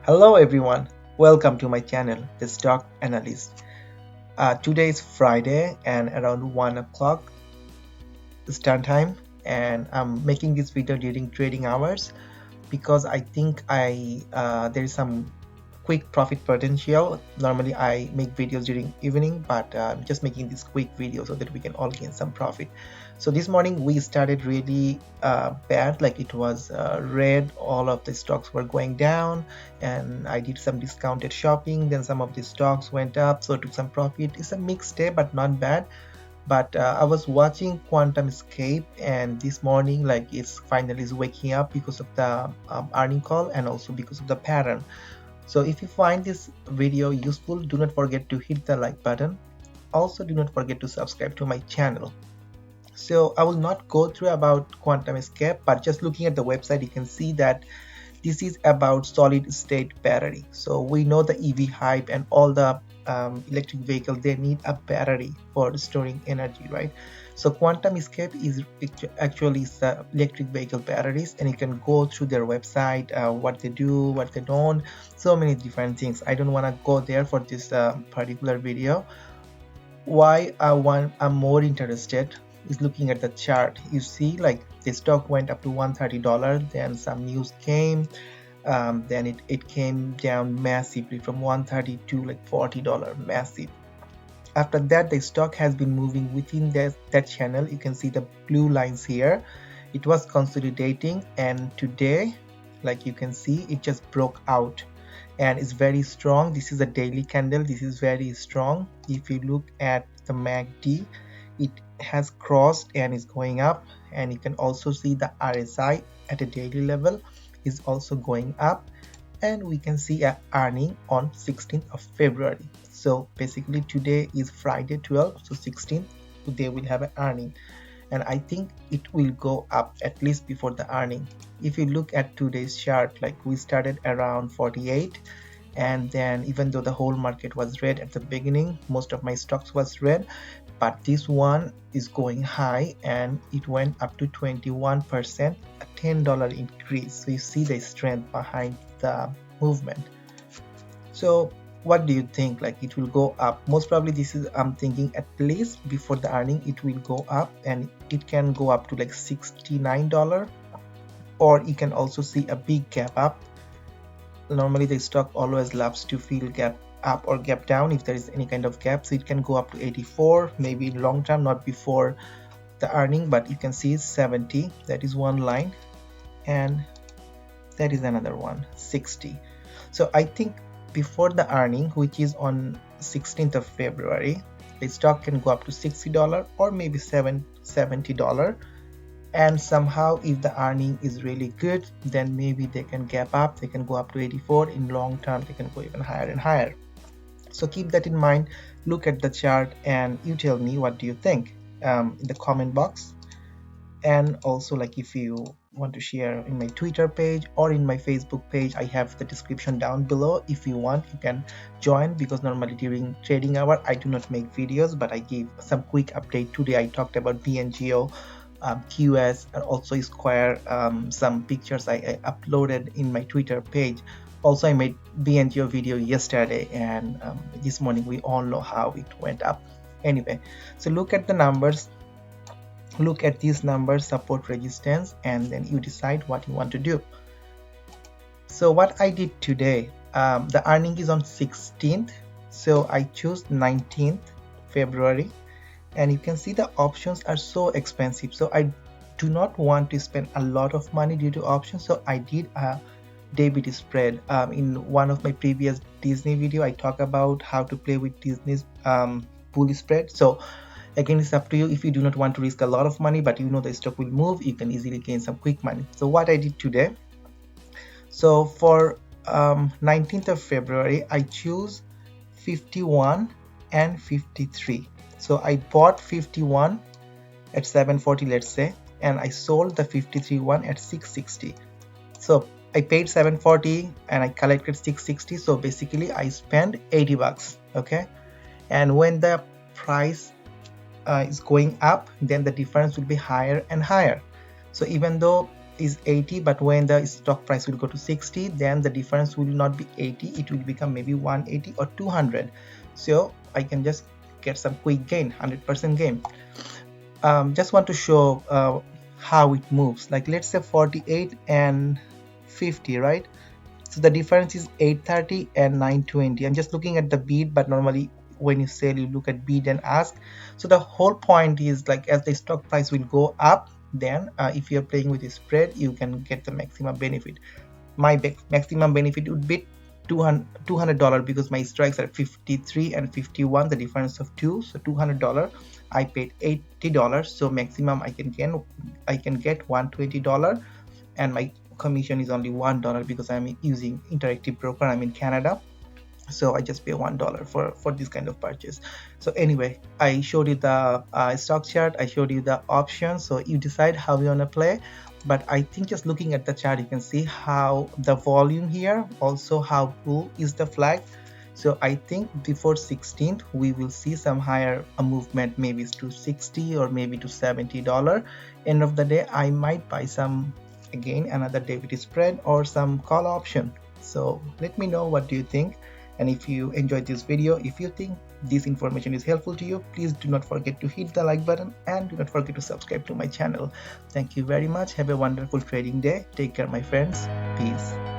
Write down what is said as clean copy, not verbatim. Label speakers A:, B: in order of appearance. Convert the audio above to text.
A: Hello everyone, welcome to my channel, The Stock Analyst. Today is Friday and around 1 o'clock Eastern time, and I'm making this video during trading hours because I think there is some quick profit potential. Normally I make videos during evening, but I'm just making this quick video so that we can all gain some profit. So this morning we started really bad, like it was red, all of the stocks were going down, and I did some discounted shopping, then some of the stocks went up, so I took some profit. It's a mixed day but not bad. But I was watching QuantumScape, and this morning like it's finally is waking up because of the earning call and also because of the pattern. So if you find this video useful, do not forget to hit the like button. Also do not forget to subscribe to my channel. So I will not go through about QuantumScape, but just looking at the website you can see that this is about solid state battery. So we know the EV hype and all the electric vehicle, they need a battery for storing energy, right? So QuantumScape is actually electric vehicle batteries, and you can go through their website, what they do, what they don't, so many different things. I don't want to go there for this particular video. Why I'm more interested is looking at the chart. You see, like the stock went up to $130, then some news came, then it came down massively from 130 to like $40, massive. After that the stock has been moving within that channel. You can see the blue lines here. It was consolidating, and today, like you can see, it just broke out and it's very strong. This is a daily candle. This is very strong. If you look at the MACD, it has crossed and is going up, and you can also see the RSI at a daily level is also going up, and we can see a earning on 16th of February. So basically today is Friday 12th, so 16th they will have an earning, and I think it will go up at least before the earning. If you look at today's chart, like we started around 48, and then even though the whole market was red at the beginning, most of my stocks was red, but this one is going high and it went up to 21%, a $10 increase. So you see the strength behind the movement. So what do you think? Like it will go up? Most probably this is, I'm thinking at least before the earning it will go up, and it can go up to like $69, or you can also see a big gap up. Normally the stock always loves to feel gap up or gap down if there is any kind of gap, so it can go up to 84, maybe in long term, not before the earning. But you can see 70, that is one line, and that is another one, 60. So I think before the earning, which is on 16th of February, the stock can go up to $60 or maybe $70, and somehow if the earning is really good, then maybe they can gap up, they can go up to 84. In long term they can go even higher and higher. So keep that in mind, look at the chart, and you tell me what do you think in the comment box. And also, like if you want to share in my Twitter page or in my Facebook page, I have the description down below. If you want, you can join, because normally during trading hour I do not make videos, but I give some quick update. Today I talked about BNGO, QS, and also Square, some pictures I uploaded in my Twitter page. Also I made BNGO video yesterday, and this morning we all know how it went up. Anyway, so look at the numbers, look at these numbers, support, resistance, and then you decide what you want to do. So what I did today, the earning is on 16th, so I chose 19th February, and you can see the options are so expensive, so I do not want to spend a lot of money due to options. So I did a debit spread. In one of my previous Disney video I talk about how to play with Disney's pull spread. So again, it's up to you. If you do not want to risk a lot of money but you know the stock will move, you can easily gain some quick money. So what I did today, so for 19th of February I choose 51 and 53. So I bought 51 at 740, let's say, and I sold the 53 one at 660. So I paid 740 and I collected 660. So basically I spent 80 bucks. Okay, and when the price is going up, then the difference will be higher and higher. So even though is 80, but when the stock price will go to 60, then the difference will not be 80, it will become maybe 180 or 200. So I can just get some quick gain, 100% gain. Just want to show how it moves. Like let's say 48 and 50, right? So the difference is 830 and 920. I'm just looking at the bid, but normally when you sell, you look at bid and ask. So the whole point is like as the stock price will go up, then if you're playing with a spread, you can get the maximum benefit. My maximum benefit would be $200 because my strikes are 53 and 51, the difference of two, so $200. I paid $80, so maximum I can get $120, and my commission is only $1 because I'm using interactive broker. I'm in Canada, so I just pay $1 for this kind of purchase. So anyway, I showed you the stock chart, I showed you the options, so you decide how you want to play. But I think just looking at the chart, you can see how the volume here, also how bull is the flag. So I think before 16th we will see some higher movement, maybe to 60 or maybe to $70. End of the day, I might buy some, again, another David spread or some call option. So let me know what do you think. And if you enjoyed this video, if you think this information is helpful to you, please do not forget to hit the like button and do not forget to subscribe to my channel. Thank you very much. Have a wonderful trading day. Take care, my friends. Peace.